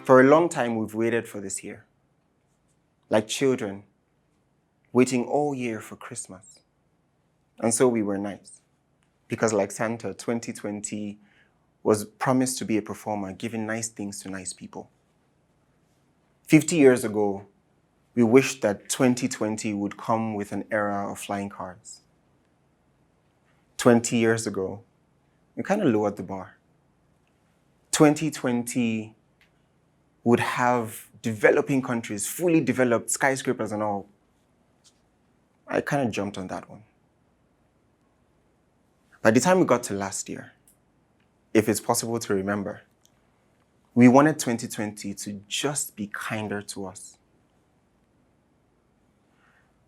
For a long time, we've waited for this year. Like children, waiting all year for Christmas. And so we were nice. Because like Santa, 2020 was promised to be a performer, giving nice things to nice people. 50 years ago, we wished that 2020 would come with an era of flying cars. 20 years ago, we kind of lowered the bar. 2020 would have developing countries, fully developed skyscrapers and all. I kind of jumped on that one. By the time we got to last year, if it's possible to remember, we wanted 2020 to just be kinder to us.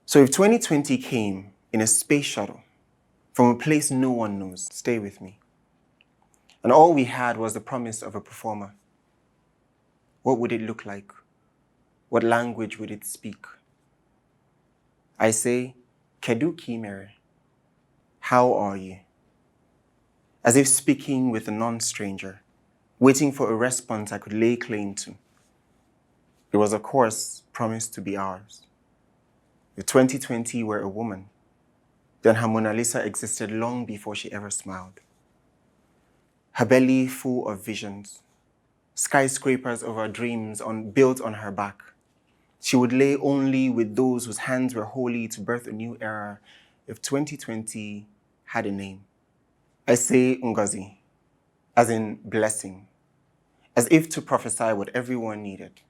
So if 2020 came in a space shuttle from a place no one knows, stay with me, and all we had was the promise of a performer, what would it look like? What language would it speak? I say, Kedu Kimere, how are you? As if speaking with a non-stranger, waiting for a response I could lay claim to. It was, of course, promised to be ours. If 2020 were a woman, then her Mona Lisa existed long before she ever smiled. Her belly full of visions, skyscrapers of her dreams built on her back. She would lay only with those whose hands were holy to birth a new era if 2020 had a name. I say Ngozi, as in blessing, as if to prophesy what everyone needed.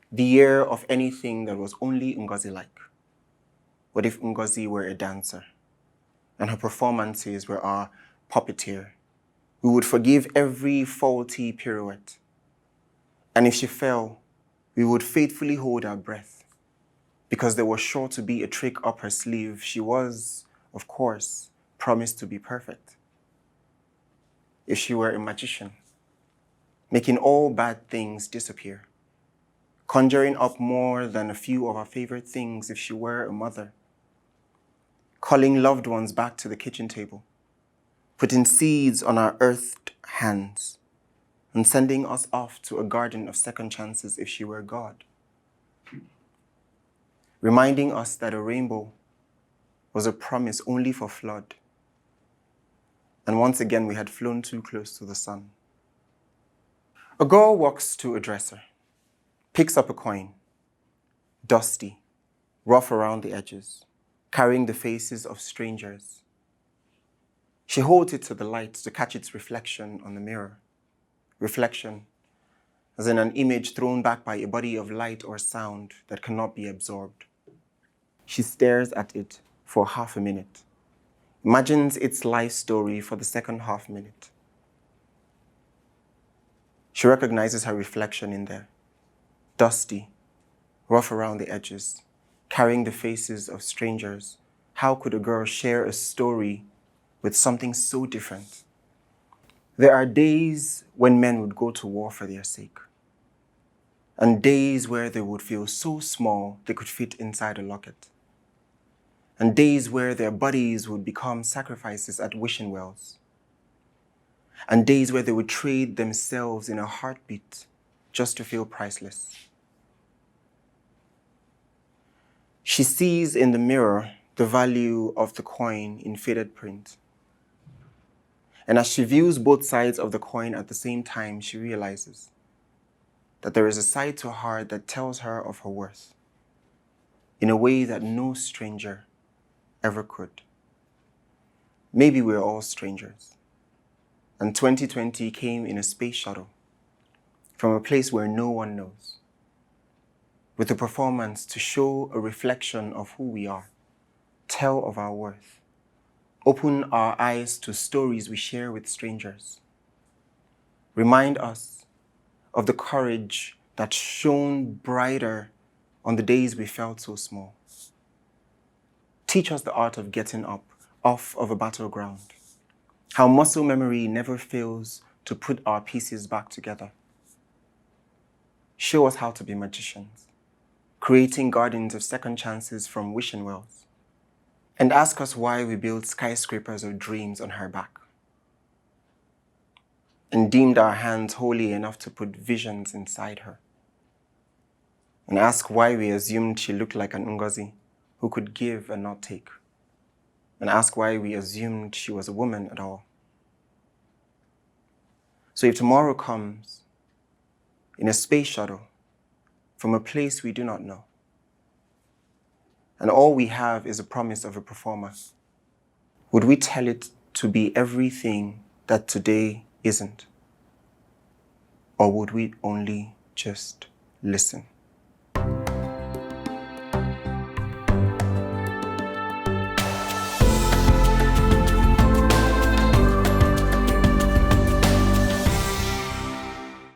The year of anything that was only Ngozi-like. What if Ngozi were a dancer and her performances were our puppeteer? We would forgive every faulty pirouette. And if she fell, we would faithfully hold our breath because there was sure to be a trick up her sleeve. She was, of course, promised to be perfect. If she were a magician, making all bad things disappear, conjuring up more than a few of our favorite things if she were a mother, calling loved ones back to the kitchen table, putting seeds on our earthed hands, and sending us off to a garden of second chances if she were God, reminding us that a rainbow was a promise only for flood. And once again, we had flown too close to the sun. A girl walks to a dresser, picks up a coin, dusty, rough around the edges, carrying the faces of strangers. She holds it to the light to catch its reflection on the mirror. Reflection, as in an image thrown back by a body of light or sound that cannot be absorbed. She stares at it for half a minute, imagines its life story for the second half minute. She recognizes her reflection in there, dusty, rough around the edges, carrying the faces of strangers. How could a girl share a story with something so different? There are days when men would go to war for their sake, and days where they would feel so small they could fit inside a locket, and days where their bodies would become sacrifices at wishing wells, and days where they would trade themselves in a heartbeat just to feel priceless. She sees in the mirror the value of the coin in faded print. And as she views both sides of the coin at the same time, she realizes that there is a side to her that tells her of her worth in a way that no stranger ever could. Maybe we're all strangers. And 2020 came in a space shuttle from a place where no one knows, with a performance to show a reflection of who we are, tell of our worth, open our eyes to stories we share with strangers, remind us of the courage that shone brighter on the days we felt so small. Teach us the art of getting up off of a battleground, how muscle memory never fails to put our pieces back together. Show us how to be magicians, creating gardens of second chances from wishing wells, and ask us why we build skyscrapers of dreams on her back. and deemed our hands holy enough to put visions inside her, and ask why we assumed she looked like an Ngozi who could give and not take, and ask why we assumed she was a woman at all. So if tomorrow comes in a space shuttle from a place we do not know, and all we have is a promise of a performer, would we tell it to be everything that today isn't? Or would we only just listen?